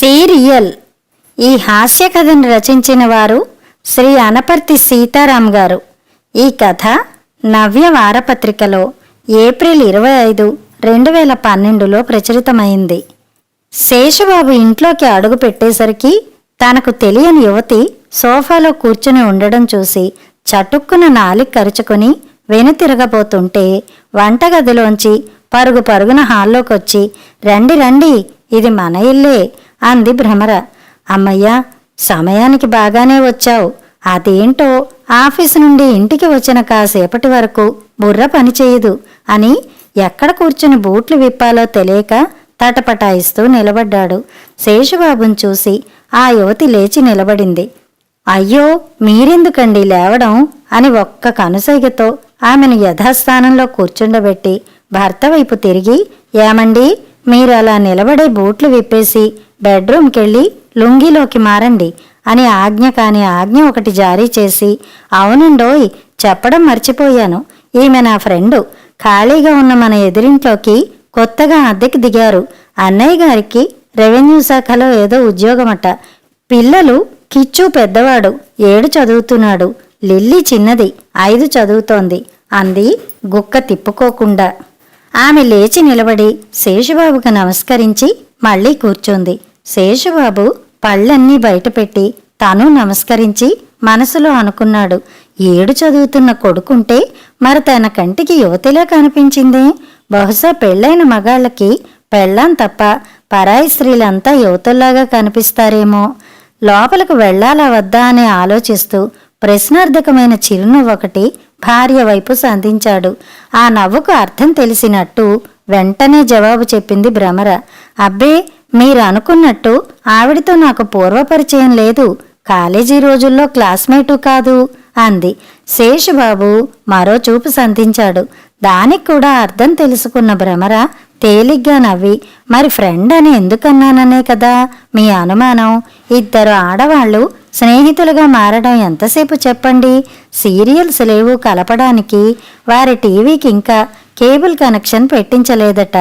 Serial. ఈ హాస్య కథను రచించిన వారు శ్రీ అనపర్తి సీతారాం గారు. ఈ కథ నవ్య వారపత్రికలో ఏప్రిల్ 25, 2012లో ప్రచురితమైంది. శేషబాబు ఇంట్లోకి అడుగు పెట్టేసరికి తనకు తెలియని యువతి సోఫాలో కూర్చుని ఉండడం చూసి చటుక్కున నాలిక కరుచుకుని వెనుతిరగబోతుంటే వంటగదిలోంచి పరుగు పరుగున హాల్లోకొచ్చి రండి రండి, ఇది మన ఇల్లే అంది భ్రమర. అమ్మయ్యా, సమయానికి బాగానే వచ్చావు. అదేంటో ఆఫీసు నుండి ఇంటికి వచ్చిన కాసేపటి వరకు బుర్ర పనిచేయదు అని ఎక్కడ కూర్చుని బూట్లు విప్పాలో తెలియక తటపటాయిస్తూ నిలబడ్డాడు. శేషబాబుని చూసి ఆ యువతి లేచి నిలబడింది. అయ్యో, మీరెందుకండి లేవడం అని ఒక్క కనుసైగతో ఆమెను యథాస్థానంలో కూర్చుండబెట్టి భర్త వైపు తిరిగి, ఏమండి, మీరు అలా నిలబడే బూట్లు విప్పేసి బెడ్రూమ్కెళ్ళి లుంగిలోకి మారండి అని ఆజ్ఞ కాని ఆజ్ఞ ఒకటి జారీ చేసి, అవునండోయ్, చెప్పడం మర్చిపోయాను, ఈమె నా ఫ్రెండు, ఖాళీగా ఉన్న మన ఎదురింట్లోకి కొత్తగా అద్దెకి దిగారు. అన్నయ్య గారికి రెవెన్యూ శాఖలో ఏదో ఉద్యోగమట. పిల్లలు కిచ్చు పెద్దవాడు 7 చదువుతున్నాడు, లిల్లీ చిన్నది 5 చదువుతోంది అంది గుక్క తిప్పుకోకుండా. ఆమె లేచి నిలబడి శేషబాబుకు నమస్కరించి మళ్లీ కూర్చుంది. శేషబాబు పళ్ళన్నీ బయటపెట్టి తను నమస్కరించి మనసులో అనుకున్నాడు, 7 చదువుతున్న కొడుకుంటే మరి తన కంటికి యువతిలా కనిపించిందే. బహుశా పెళ్ళైన మగాళ్ళకి పెళ్ళాం తప్ప పరాయి స్త్రీలంతా యువతుల్లాగా కనిపిస్తారేమో. లోపలకు వెళ్లాలా వద్దా అని ఆలోచిస్తూ ప్రశ్నార్థకమైన చిరునవ్వు ఒకటి భార్య వైపు సంధించాడు. ఆ నవ్వుకు అర్థం తెలిసినట్టు వెంటనే జవాబు చెప్పింది భ్రమర. అబ్బే, మీరు అనుకున్నట్టు ఆవిడతో నాకు పూర్వపరిచయం లేదు, కాలేజీ రోజుల్లో క్లాస్మేటు కాదు అంది. శేషబాబు మరో చూపు సంధించాడు. దానికి కూడా అర్థం తెలుసుకున్న భ్రమర తేలిగ్గా నవ్వి, మరి ఫ్రెండ్ అని ఎందుకన్నాననే కదా మీ అనుమానం. 2 ఆడవాళ్లు స్నేహితులుగా మారడం ఎంతసేపు చెప్పండి. సీరియల్స్ లేవు కలపడానికి. వారి టీవీకి ఇంకా కేబుల్ కనెక్షన్ పెట్టించలేదట.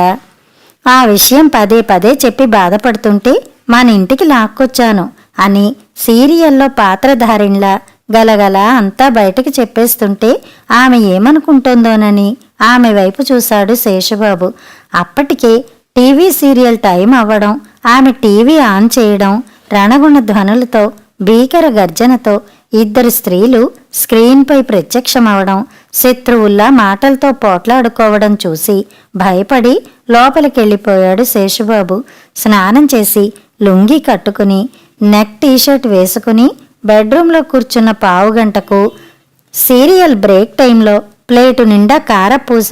ఆ విషయం పదే పదే చెప్పి బాధపడుతుంటే మన ఇంటికి లాక్కొచ్చాను అని సీరియల్లో పాత్రధారిణ్లా గలగల అంతా బయటకు చెప్పేస్తుంటే ఆమె ఏమనుకుంటోందోనని ఆమె వైపు చూశాడు శేషబాబు. అప్పటికే టీవీ సీరియల్ టైం అవ్వడం, ఆమె టీవీ ఆన్ చేయడం, రణగుణ ధ్వనులతో భీకర గర్జనతో 2 స్త్రీలు స్క్రీన్పై ప్రత్యక్షమవడం, శత్రువుల్లా మాటలతో పోట్లాడుకోవడం చూసి భయపడి లోపలికెళ్ళిపోయాడు శేషబాబు. స్నానం చేసి లుంగీ కట్టుకుని నెక్ టీషర్ట్ వేసుకుని బెడ్రూమ్లో కూర్చున్న పావుగంటకు సీరియల్ బ్రేక్ టైంలో ప్లేటు నిండా కారపూస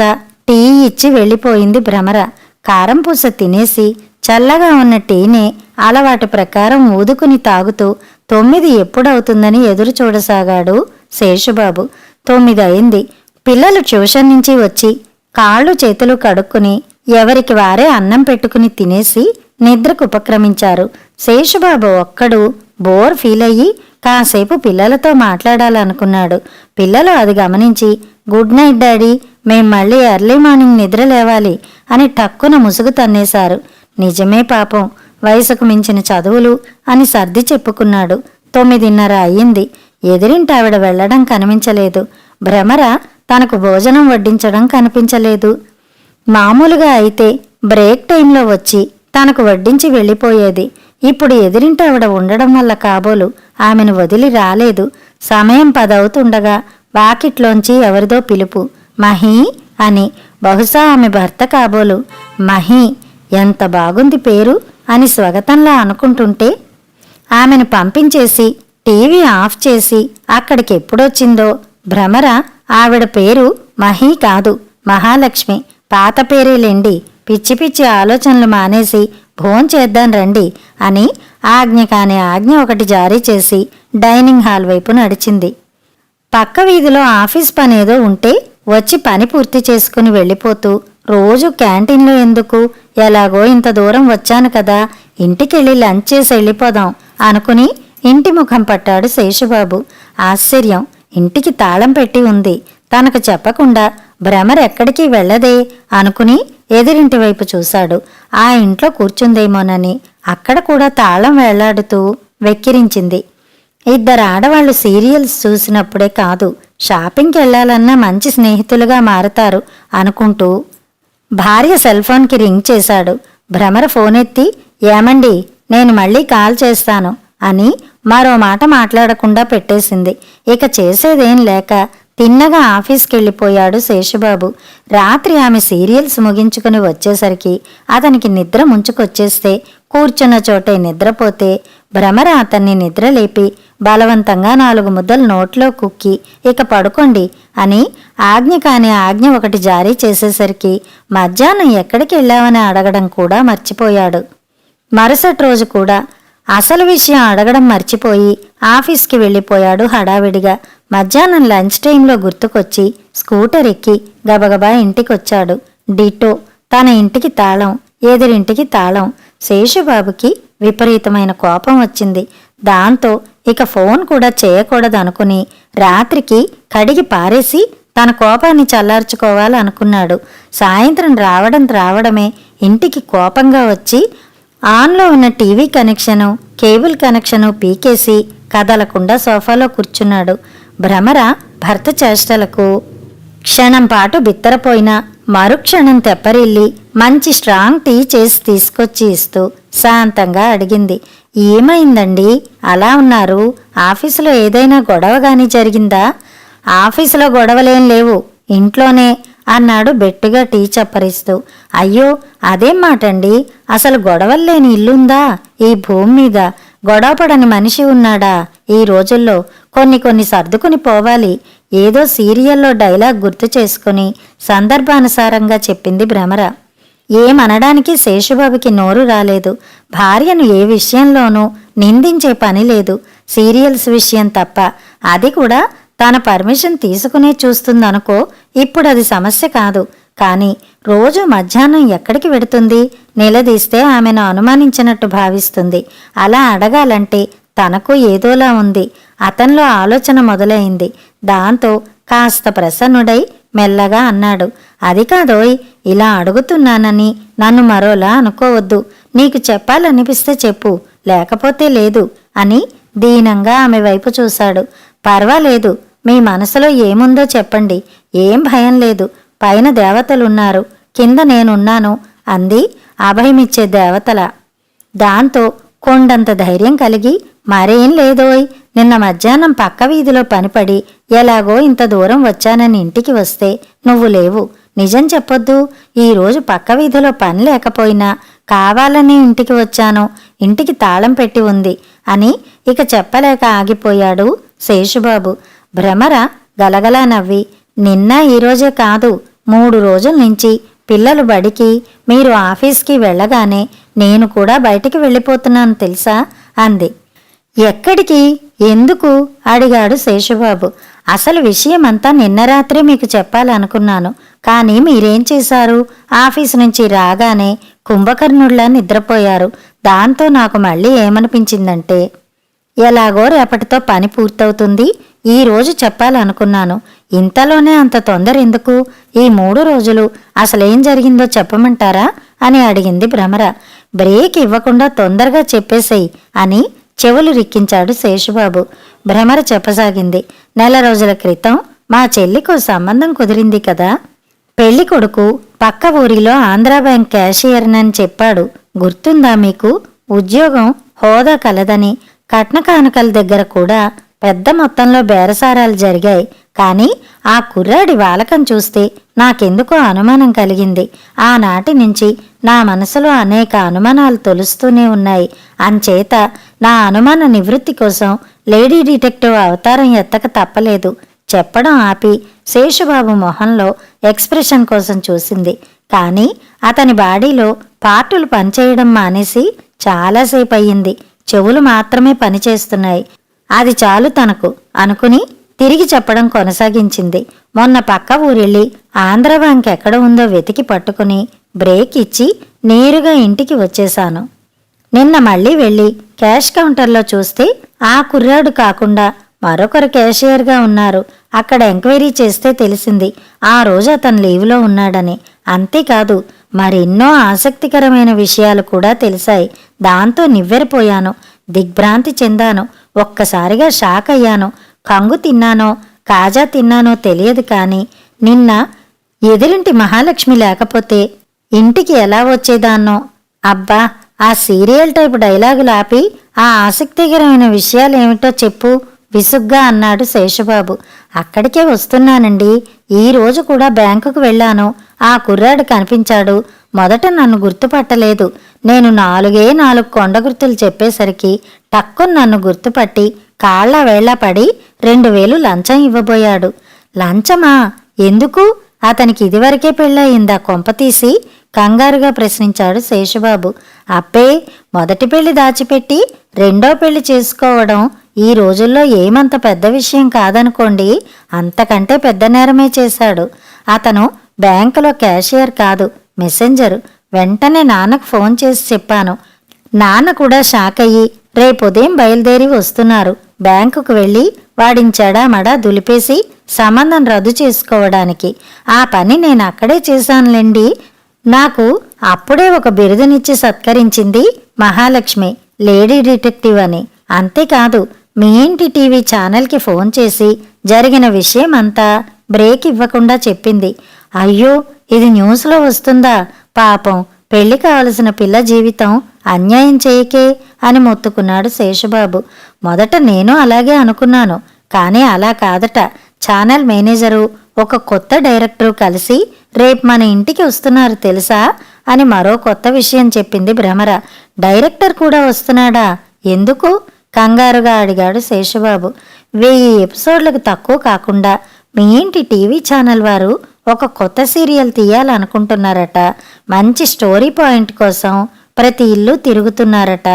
టీ ఇచ్చి వెళ్ళిపోయింది భ్రమర. కారంపూస తినేసి చల్లగా ఉన్న టీనే అలవాటు ప్రకారం ఊదుకుని తాగుతూ 9 ఎప్పుడవుతుందని ఎదురు చూడసాగాడు శేషబాబు. 9 అయింది. పిల్లలు ట్యూషన్ నుంచి వచ్చి కాళ్ళు చేతులు కడుక్కుని ఎవరికి వారే అన్నం పెట్టుకుని తినేసి నిద్రకు ఉపక్రమించారు. శేషబాబు ఒక్కడు బోర్ ఫీల్ అయ్యి కాసేపు పిల్లలతో మాట్లాడాలనుకున్నాడు. పిల్లలు అది గమనించి, గుడ్ నైట్ డాడీ, మేం మళ్ళీ ఎర్లీ మార్నింగ్ నిద్ర లేవాలి అని టక్కున ముసుగు తన్నేశారు. నిజమే పాపం, వయసుకు మించిన చదువులు అని సర్ది చెప్పుకున్నాడు. 9:30 అయ్యింది. ఎదిరింటావిడ వెళ్లడం కనిపించలేదు. భ్రమర తనకు భోజనం వడ్డించడం కనిపించలేదు. మామూలుగా అయితే బ్రేక్ టైంలో వచ్చి తనకు వడ్డించి వెళ్ళిపోయేది. ఇప్పుడు ఎదిరింటావిడ ఉండడం వల్ల కాబోలు ఆమెను వదిలి రాలేదు. సమయం 10 అవుతుండగా వాకిట్లోంచి ఎవరిదో పిలుపు, మహీ అని. బహుశా ఆమె భర్త కాబోలు. మహీ, ఎంత బాగుంది పేరు అని స్వగతంలా అనుకుంటుంటే ఆమెను పంపించేసి టీవీ ఆఫ్ చేసి అక్కడికి ఎప్పుడొచ్చిందో భ్రమర ఆవిడ పేరు మహీ కాదు, మహాలక్ష్మి. పాత పేరేలేండి. పిచ్చి పిచ్చి ఆలోచనలు మానేసి భోంచేద్దాం రండి అని ఆజ్ఞ కాని ఆజ్ఞ ఒకటి జారీ చేసి డైనింగ్ హాల్ వైపు నడిచింది. పక్క వీధిలో ఆఫీస్ పనేదో ఉంటే వచ్చి పని పూర్తి చేసుకుని వెళ్ళిపోతూ, రోజు క్యాంటీన్లో ఎందుకు, ఎలాగో ఇంత దూరం వచ్చాను కదా, ఇంటికెళ్ళి లంచ్ చేసి వెళ్ళిపోదాం అనుకుని ఇంటి ముఖం పట్టాడు శేషబాబు. ఆశ్చర్యం, ఇంటికి తాళం పెట్టి ఉంది. తనకు చెప్పకుండా భ్రమర ఎక్కడికి వెళ్లదే అనుకుని ఎదురింటి వైపు చూశాడు. ఆ ఇంట్లో కూర్చుందేమోనని అక్కడ కూడా తాళం వేలాడుతూ వెక్కిరించింది. ఇద్దరు ఆడవాళ్లు సీరియల్స్ చూసినప్పుడే కాదు, షాపింగ్కి వెళ్లాలన్నా మంచి స్నేహితులుగా మారతారు అనుకుంటూ భార్య సెల్ ఫోన్కి రింగ్ చేశాడు. భ్రమర ఫోన్ ఎత్తి, ఏమండి, నేను మళ్ళీ కాల్ చేస్తాను అని మరో మాట మాట్లాడకుండా పెట్టేసింది. ఇక చేసేదేం లేక తిన్నగా ఆఫీస్కి వెళ్ళిపోయాడు శేషుబాబు. రాత్రి ఆమె సీరియల్స్ ముగించుకుని వచ్చేసరికి అతనికి నిద్ర ముంచుకొచ్చేస్తే కూర్చున్న చోటే నిద్రపోతే భ్రమర అతన్ని నిద్రలేపి బలవంతంగా 4 ముద్దలు నోట్లో కుక్కి ఇక పడుకోండి అని ఆజ్ఞ కాని ఆజ్ఞ ఒకటి జారీ చేసేసరికి మధ్యాహ్నం ఎక్కడికి వెళ్ళావని అడగడం కూడా మర్చిపోయాడు. మరుసటి రోజు కూడా అసలు విషయం అడగడం మర్చిపోయి ఆఫీస్కి వెళ్ళిపోయాడు హడావిడిగా. మధ్యాహ్నం లంచ్ టైంలో గుర్తుకొచ్చి స్కూటర్ ఎక్కి గబగబా ఇంటికొచ్చాడు. డిటో తన ఇంటికి తాళం, ఎదురింటికి తాళం. శేషుబాబుకి విపరీతమైన కోపం వచ్చింది. దాంతో ఇక ఫోన్ కూడా చేయకూడదనుకుని రాత్రికి కడిగి పారేసి తన కోపాన్ని చల్లార్చుకోవాలనుకున్నాడు. సాయంత్రం రావడమే ఇంటికి కోపంగా వచ్చి ఆన్లో ఉన్న టీవీ కనెక్షను, కేబుల్ కనెక్షను పీకేసి కదలకుండా సోఫాలో కూర్చున్నాడు. భ్రమర భర్త చేష్టలకు క్షణం పాటు బిత్తరపోయినా మరుక్షణం తెప్పరిల్లి మంచి స్ట్రాంగ్ టీ చేసి తీసుకొచ్చి ఇస్తూ శాంతంగా అడిగింది, ఏమైందండి అలా ఉన్నారు? ఆఫీసులో ఏదైనా గొడవ గాని జరిగిందా? ఆఫీసులో గొడవలేం లేవు, ఇంట్లోనే అన్నాడు బెట్టుగా టీ చప్పరిస్తూ. అయ్యో, అదేం మాటండి, అసలు గొడవల్లేని ఇల్లుందా ఈ భూమి మీద? గొడవపడని మనిషి ఉన్నాడా ఈ రోజుల్లో? కొన్ని సర్దుకుని పోవాలి. ఏదో సీరియల్లో డైలాగ్ గుర్తు చేసుకుని సందర్భానుసారంగా చెప్పింది భ్రమర. ఏమనడానికి శేషుబాబుకి నోరు రాలేదు. భార్యను ఏ విషయంలోనూ నిందించే పని లేదు, సీరియల్స్ విషయం తప్ప. అది కూడా తన పర్మిషన్ తీసుకునే చూస్తుందనుకో, ఇప్పుడది సమస్య కాదు. కానీ రోజు మధ్యాహ్నం ఎక్కడికి వెడుతుంది? నిలదీస్తే ఆమెను అనుమానించినట్టు భావిస్తుంది. అలా అడగాలంటే తనకు ఏదోలా ఉంది. అతనిలో ఆలోచన మొదలైంది. దాంతో కాస్త ప్రసన్నుడై మెల్లగా అన్నాడు, అది కాదోయ్, ఇలా అడుగుతున్నానని నన్ను మరోలా అనుకోవద్దు. నీకు చెప్పాలనిపిస్తే చెప్పు, లేకపోతే లేదు అని దీనంగా ఆమె వైపు చూశాడు. పర్వాలేదు, మీ మనసులో ఏముందో చెప్పండి, ఏం భయం లేదు. పైన దేవతలున్నారు, కింద నేనున్నాను అంది అభయమిచ్చే దేవతల. దాంతో కొండంత ధైర్యం కలిగి, మరేం లేదోయ్, నిన్న మధ్యాహ్నం పక్క వీధిలో పనిపడి ఎలాగో ఇంత దూరం వచ్చానని ఇంటికి వస్తే నువ్వు లేవు. నిజం చెప్పొద్దు, ఈరోజు పక్క వీధిలో పని లేకపోయినా కావాలని ఇంటికి వచ్చాను, ఇంటికి తాళం పెట్టి ఉంది అని ఇక చెప్పలేక ఆగిపోయాడు శేషుబాబు. భ్రమర గలగలా నవ్వి, నిన్న ఈరోజే కాదు, 3 రోజుల నుంచి పిల్లలు బడికి, మీరు ఆఫీస్కి వెళ్ళగానే నేను కూడా బయటికి వెళ్ళిపోతున్నాను తెలుసా అంది. ఎక్కడికి, ఎందుకు అడిగాడు శేషుబాబు. అసలు విషయమంతా నిన్న రాత్రే మీకు చెప్పాలనుకున్నాను, కానీ మీరేం చేశారు? ఆఫీసు నుంచి రాగానే కుంభకర్ణుల్లా నిద్రపోయారు. దాంతో నాకు మళ్ళీ ఏమనిపించిందంటే, ఎలాగో రేపటితో పని పూర్తవుతుంది, ఈ రోజు చెప్పాలనుకున్నాను. ఇంతలోనే అంత తొందర ఎందుకు? ఈ 3 రోజులు అసలేం జరిగిందో చెప్పమంటారా అని అడిగింది భ్రమర. బ్రేక్ ఇవ్వకుండా తొందరగా చెప్పేసేయ్ అని చెవులు రిక్కించాడు శేషుబాబు. భ్రమర చెప్పసాగింది, నెల రోజుల క్రితం మా చెల్లికో సంబంధం కుదిరింది కదా. పెళ్లి కొడుకు పక్క ఊరిలో ఆంధ్రా బ్యాంక్ క్యాషియర్నని చెప్పాడు, గుర్తుందా మీకు? ఉద్యోగం, హోదా కలదని, కట్న కానుకల దగ్గర కూడా పెద్ద మొత్తంలో బేరసారాలు జరిగాయి. కానీ ఆ కుర్రాడి వాలకం చూస్తే నాకెందుకో అనుమానం కలిగింది. ఆనాటి నుంచి నా మనసులో అనేక అనుమానాలు తొలుస్తూనే ఉన్నాయి. అంచేత నా అనుమాన నివృత్తి కోసం లేడీ డిటెక్టివ్ అవతారం ఎత్తక తప్పలేదు. చెప్పడం ఆపి శేషుబాబు మొహంలో ఎక్స్ప్రెషన్ కోసం చూసింది. కానీ అతని బాడీలో పార్టులు పనిచేయడం మానేసి చాలాసేపు అయ్యింది. చెవులు మాత్రమే పనిచేస్తున్నాయి. అది చాలు తనకు అనుకుని తిరిగి చెప్పడం కొనసాగించింది. మొన్న పక్క ఊరెళ్ళి ఆంధ్ర బ్యాంక్ ఎక్కడ ఉందో వెతికి పట్టుకుని బ్రేక్ ఇచ్చి నేరుగా ఇంటికి వచ్చేశాను. నిన్న మళ్ళీ వెళ్ళి క్యాష్ కౌంటర్లో చూస్తే ఆ కుర్రాడు కాకుండా మరొకరు క్యాషియర్గా ఉన్నారు. అక్కడ ఎంక్వైరీ చేస్తే తెలిసింది ఆ రోజు అతను లీవ్లో ఉన్నాడని. అంతేకాదు మరెన్నో ఆసక్తికరమైన విషయాలు కూడా తెలిసాయి. దాంతో నివ్వెరపోయాను, దిగ్భ్రాంతి చెందాను, ఒక్కసారిగా షాక్ అయ్యాను. కంగు తిన్నానో కాజా తిన్నానో తెలియదు, కానీ నిన్న ఎదురింటి మహాలక్ష్మి లేకపోతే ఇంటికి ఎలా వచ్చేదాన్నో. అబ్బా, ఆ సీరియల్ టైప్ డైలాగులు ఆపి ఆ ఆసక్తికరమైన విషయాలేమిటో చెప్పు విసుగ్గా అన్నాడు శేషబాబు. అక్కడికే వస్తున్నానండి. ఈరోజు కూడా బ్యాంకుకు వెళ్ళాను. ఆ కుర్రాడు కనిపించాడు. మొదట నన్ను గుర్తుపట్టలేదు. నేను 4 కొండ గుర్తులు చెప్పేసరికి టక్కున నన్ను గుర్తుపట్టి కాళ్ల వేళ్ల పడి 2000 లంచం ఇవ్వబోయాడు. లంచమా? ఎందుకు? అతనికి ఇదివరకే పెళ్ళయిందా కొంపతీసి? కంగారుగా ప్రశ్నించాడు శేషబాబు. అబ్బే, మొదటి పెళ్లి దాచిపెట్టి రెండో పెళ్లి చేసుకోవడం ఈ రోజుల్లో ఏమంత పెద్ద విషయం కాదనుకోండి. అంతకంటే పెద్ద నేరమే చేశాడు. అతను బ్యాంకులో క్యాషియర్ కాదు, మెసెంజరు. వెంటనే నాన్నకు ఫోన్ చేసి చెప్పాను. నాన్న కూడా షాక్ అయ్యి రేపుదయం బయలుదేరి వస్తున్నారు. బ్యాంకుకు వెళ్ళి వాడించాడా మడా దులిపేసి సంబంధం రద్దు చేసుకోవడానికి. ఆ పని నేను అక్కడే చేశానులేండి. నాకు అప్పుడే ఒక బిరుదునిచ్చి సత్కరించింది మహాలక్ష్మి, లేడీ డిటెక్టివ్ అని. అంతేకాదు మీ ఇంటి టీవీ ఛానల్కి ఫోన్ చేసి జరిగిన విషయం అంతా బ్రేక్ ఇవ్వకుండా చెప్పింది. అయ్యో, ఇది న్యూస్లో వస్తుందా? పాపం, పెళ్లి కావలసిన పిల్ల జీవితం అన్యాయం చేయకే అని మొత్తుకున్నాడు శేషబాబు. మొదట నేను అలాగే అనుకున్నాను, కానీ అలా కాదట. ఛానల్ మేనేజరు ఒక కొత్త డైరెక్టరు కలిసి రేపు మన ఇంటికి వస్తున్నారు తెలుసా అని మరో కొత్త విషయం చెప్పింది భ్రమర. డైరెక్టర్ కూడా వస్తున్నాడా? ఎందుకు? కంగారుగా అడిగాడు శేషబాబు. 1000 ఎపిసోడ్లకు తక్కువ కాకుండా మీ ఇంటి టీవీ ఛానల్ వారు ఒక కొత్త సీరియల్ తీయాలనుకుంటున్నారట. మంచి స్టోరీ పాయింట్ కోసం ప్రతి ఇల్లు తిరుగుతున్నారట.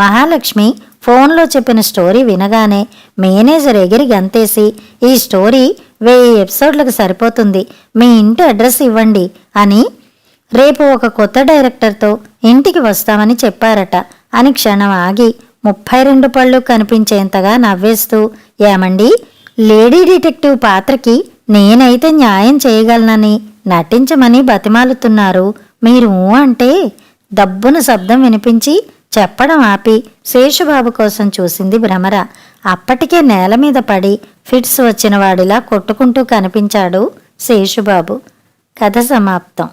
మహాలక్ష్మి ఫోన్లో చెప్పిన స్టోరీ వినగానే మేనేజర్ ఎగిరి గంతేసి, ఈ స్టోరీ 1000 ఎపిసోడ్లకు సరిపోతుంది, మీ ఇంటి అడ్రస్ ఇవ్వండి అని రేపు ఒక కొత్త డైరెక్టర్తో ఇంటికి వస్తామని చెప్పారట అని క్షణం ఆగి 32 పళ్ళు కనిపించేంతగా నవ్వేస్తూ, ఏమండి, లేడీ డిటెక్టివ్ పాత్రకి నేనైతే న్యాయం చేయగలనని నటించమని బతిమాలుతున్నారు. మీరు అంటే దబ్బున శబ్దం వినిపించి చెప్పడం ఆపి శేషబాబు కోసం చూసింది భ్రమర. అప్పటికే నేల మీద పడి ఫిట్స్ వచ్చిన వాడిలా కొట్టుకుంటూ కనిపించాడు శేషుబాబు. కథ సమాప్తం.